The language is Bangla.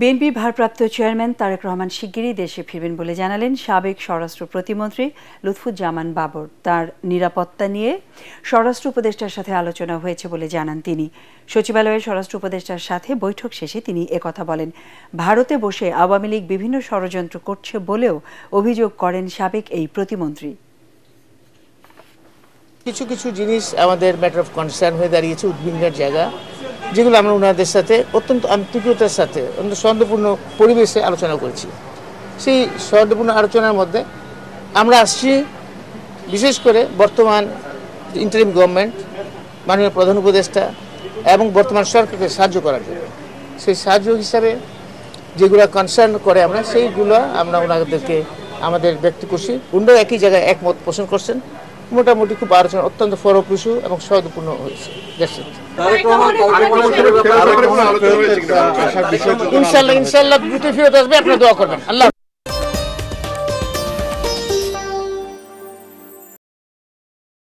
বিএনপি ভারপ্রাপ্ত চেয়ারম্যান তারেক রহমান শিগগিরই দেশে ফিরবেন বলে জানালেন সাবেক স্বরাষ্ট্র প্রতিমন্ত্রী লুৎফুজ্জামান বাবর। তার নিরাপত্তা নিয়ে স্বরাষ্ট্র উপদেষ্টার সাথে আলোচনা হয়েছে বলে জানান তিনি। সচিবালয়ে স্বরাষ্ট্র উপদেষ্টার সাথে বৈঠক শেষে তিনি একথা বলেন। ভারতে বসে আওয়ামী লীগ বিভিন্ন ষড়যন্ত্র করছে বলেও অভিযোগ করেন সাবেক এই প্রতিমন্ত্রী। কিছু কিছু জিনিস আমাদের ম্যাটার অফ কনসার্ন হয়ে দাঁড়িয়েছে, উদ্বিগ্নের জায়গা, যেগুলো আমরা ওনাদের সাথে অত্যন্ত আন্তরিকতার সাথে সৌহার্দ্যপূর্ণ পরিবেশে আলোচনা করেছি। সেই সৌহার্দ্যপূর্ণ আলোচনার মধ্যে আমরা আসছি বিশেষ করে বর্তমান ইন্টারিম গভর্নমেন্ট, মাননীয় প্রধান উপদেষ্টা এবং বর্তমান সরকারকে সাহায্য করার জন্য। সেই সাহায্য হিসাবে যেগুলো কনসার্ন করে আমরা সেইগুলো আমরা ওনাদেরকে আমাদের ব্যক্ত করছি। ওনারাও একই জায়গায় একমত পোষণ করছেন। মোটামুটি খুব আলোচনা অত্যন্ত ফলপ্রসূ এবং সৌহার্দ্যপূর্ণ হয়েছে। ইনশাল্লাহ দ্রুত ফেরত আসবে, আপনারা দোয়া করবেন। আল্লাহ।